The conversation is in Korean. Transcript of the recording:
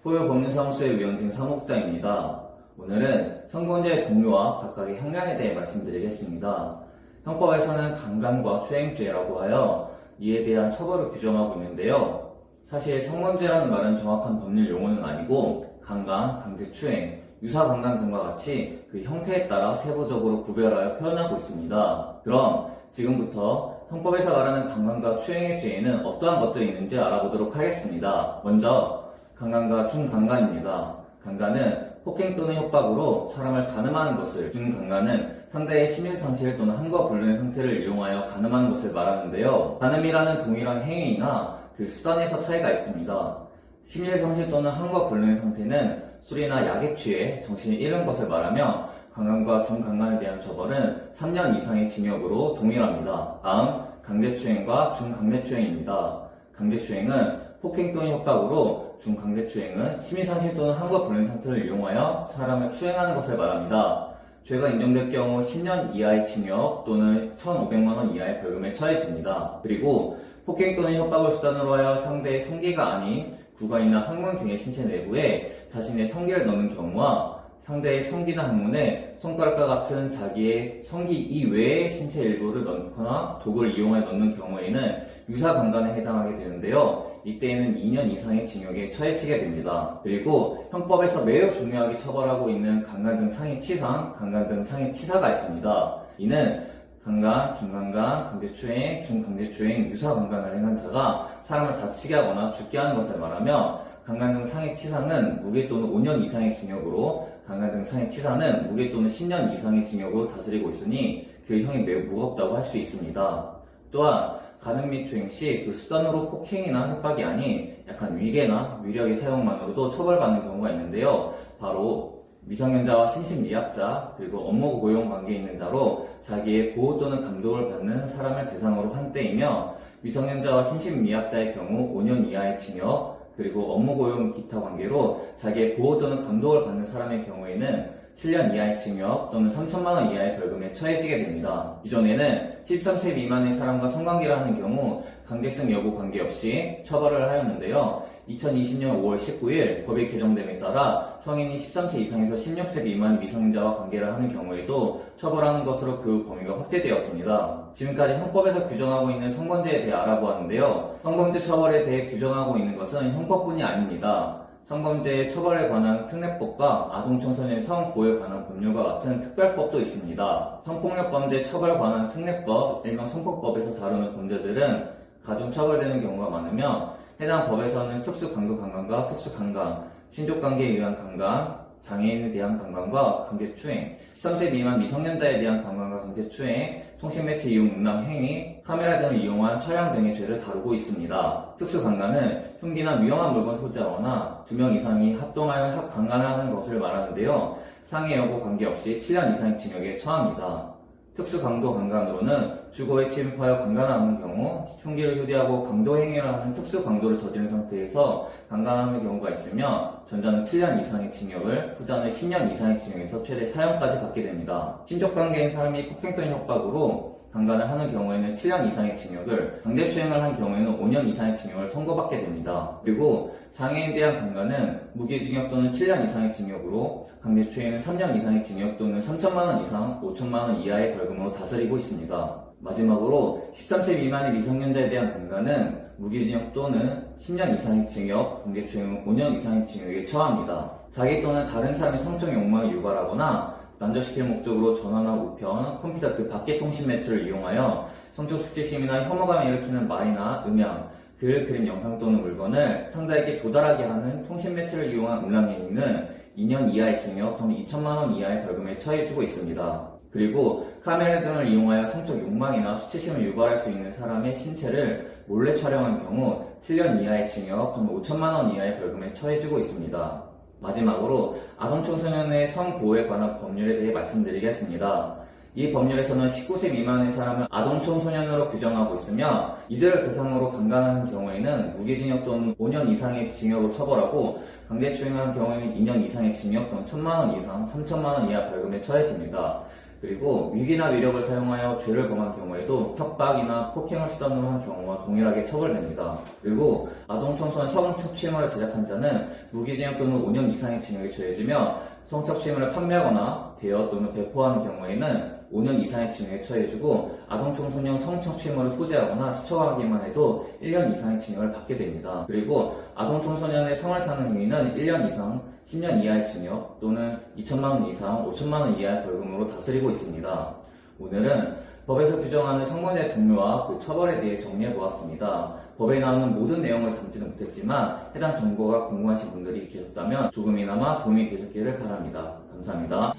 포효법률사무소의 위원진 사무국장입니다. 오늘은 성범죄의 종류와 각각의 형량에 대해 말씀드리겠습니다. 형법에서는 강간과 추행죄라고 하여 이에 대한 처벌을 규정하고 있는데요. 사실 성범죄라는 말은 정확한 법률 용어는 아니고 강간, 강제추행, 유사강간 등과 같이 그 형태에 따라 세부적으로 구별하여 표현하고 있습니다. 그럼 지금부터 형법에서 말하는 강간과 추행의 죄에는 어떠한 것들이 있는지 알아보도록 하겠습니다. 먼저 강간과 중강간입니다. 강간은 폭행 또는 협박으로 사람을 간음하는 것을, 중강간은 상대의 심일상실 또는 함과 불륜의 상태를 이용하여 간음하는 것을 말하는데요. 간음이라는 동일한 행위이나 그 수단에서 차이가 있습니다. 심일상실 또는 함과 불륜의 상태는 술이나 약에 취해 정신이 잃은 것을 말하며 강간과 중강간에 대한 처벌은 3년 이상의 징역으로 동일합니다. 다음, 강제추행과 중강제추행입니다. 강제추행은 폭행 또는 협박으로, 중강제추행은 심의상실 또는 함과 불륜 상태를 이용하여 사람을 추행하는 것을 말합니다. 죄가 인정될 경우 10년 이하의 징역 또는 1,500만원 이하의 벌금에 처해집니다. 그리고 폭행 또는 협박을 수단으로 하여 상대의 성기가 아닌 구강이나 항문 등의 신체 내부에 자신의 성기를 넣는 경우와 상대의 성기나 항문에 손가락과 같은 자기의 성기 이외의 신체 일부를 넣거나 도구를 이용해 넣는 경우에는 유사강간에 해당하게 되는데요. 이때에는 2년 이상의 징역에 처해지게 됩니다. 그리고 형법에서 매우 중요하게 처벌하고 있는 강간 등 상해치상, 강간 등 상해치사가 있습니다. 이는 강간, 중강간, 강제추행, 중강제추행, 유사강간을 행한 자가 사람을 다치게 하거나 죽게 하는 것을 말하며 강간 등 상해치상은 무기 또는 5년 이상의 징역으로, 강간 등 상해치사는 무기 또는 10년 이상의 징역으로 다스리고 있으니 그 형이 매우 무겁다고 할 수 있습니다. 또한 간음 및 추행 시 그 수단으로 폭행이나 협박이 아닌 약한 위계나 위력의 사용만으로도 처벌받는 경우가 있는데요. 바로 미성년자와 심신미약자, 그리고 업무 고용 관계에 있는 자로 자기의 보호 또는 감독을 받는 사람을 대상으로 한 때이며, 미성년자와 심신미약자의 경우 5년 이하의 징역, 그리고 업무 고용 기타 관계로 자기의 보호 또는 감독을 받는 사람의 경우에는 7년 이하의 징역 또는 3천만원 이하의 벌금에 처해지게 됩니다. 기존에는 13세 미만의 사람과 성관계를 하는 경우 강제성 여부 관계없이 처벌을 하였는데요. 2020년 5월 19일 법이 개정됨에 따라 성인이 13세 이상에서 16세 미만 미성년자와 관계를 하는 경우에도 처벌하는 것으로 그 범위가 확대되었습니다. 지금까지 형법에서 규정하고 있는 성범죄에 대해 알아보았는데요. 성범죄 처벌에 대해 규정하고 있는 것은 형법뿐이 아닙니다. 성범죄의 처벌에 관한 특례법과 아동청소년 성보호에 관한 법률과 같은 특별법도 있습니다. 성폭력범죄 처벌 관한 특례법, 일명 성폭법에서 다루는 범죄들은 가중 처벌되는 경우가 많으며, 해당 법에서는 특수강도강간과 특수강간, 친족관계에 의한 강간, 장애인에 대한 강간과 강제추행, 13세 미만 미성년자에 대한 강간과 강제추행, 통신매체 이용 음란 행위, 카메라 등을 이용한 촬영 등의 죄를 다루고 있습니다. 특수강간은 흉기나 유용한 물건 소지하거나 2명 이상이 합동하여 강간하는 것을 말하는데요. 상해 여부 관계없이 7년 이상의 징역에 처합니다. 특수강도 강간으로는 주거에 침입하여 강간하는 경우, 흉기를 휴대하고 강도 행위를 하는 특수강도를 저지른 상태에서 강간하는 경우가 있으며, 전자는 7년 이상의 징역을, 후자는 10년 이상의 징역에서 최대 4년까지 받게 됩니다. 친족관계인 사람이 폭행 또는 협박으로 강간을 하는 경우에는 7년 이상의 징역을, 강제추행을 한 경우에는 5년 이상의 징역을 선고받게 됩니다. 그리고 장애인에 대한 강간은 무기징역 또는 7년 이상의 징역으로, 강제추행은 3년 이상의 징역 또는 3천만원 이상 5천만원 이하의 벌금으로 다스리고 있습니다. 마지막으로 13세 미만의 미성년자에 대한 강간은 무기징역 또는 10년 이상의 징역, 강제추행은 5년 이상의 징역에 처합니다. 자기 또는 다른 사람의 성적 욕망을 유발하거나 만족시킬 목적으로 전화나 우편, 컴퓨터 그 밖의 통신 매체를 이용하여 성적 수치심이나 혐오감을 일으키는 말이나 음향, 글, 그림, 영상 또는 물건을 상대에게 도달하게 하는 통신 매체를 이용한 음란행위는 2년 이하의 징역 또는 2천만원 이하의 벌금에 처해지고 있습니다. 그리고 카메라 등을 이용하여 성적 욕망이나 수치심을 유발할 수 있는 사람의 신체를 몰래 촬영한 경우 7년 이하의 징역 또는 5천만원 이하의 벌금에 처해지고 있습니다. 마지막으로 아동청소년의 성보호에 관한 법률에 대해 말씀드리겠습니다. 이 법률에서는 19세 미만의 사람을 아동청소년으로 규정하고 있으며, 이들을 대상으로 강간하는 경우에는 무기징역 또는 5년 이상의 징역을 처벌하고, 강제추행하는 경우에는 2년 이상의 징역 또는 1,000만원 이상 3천만원 이하 벌금에 처해집니다. 그리고 위기나 위력을 사용하여 죄를 범한 경우에도 협박이나 폭행을 수단으로 한 경우와 동일하게 처벌됩니다. 그리고 아동, 청소년 성착취물을 제작한 자는 무기징역 또는 5년 이상의 징역이 처해지며 성착취물을 판매하거나 대여 또는 배포하는 경우에는 5년 이상의 징역에 처해지고 아동, 청소년 성착취물을 소지하거나 시청하기만 해도 1년 이상의 징역을 받게 됩니다. 그리고 아동, 청소년의 성을 사는 행위는 1년 이상 10년 이하의 징역 또는 2천만 원 이상 5천만 원 이하의 벌금으로 다스리고 있습니다. 오늘은 법에서 규정하는 성범죄의 종류와 그 처벌에 대해 정리해 보았습니다. 법에 나오는 모든 내용을 담지는 못했지만 해당 정보가 궁금하신 분들이 계셨다면 조금이나마 도움이 되셨기를 바랍니다. 감사합니다.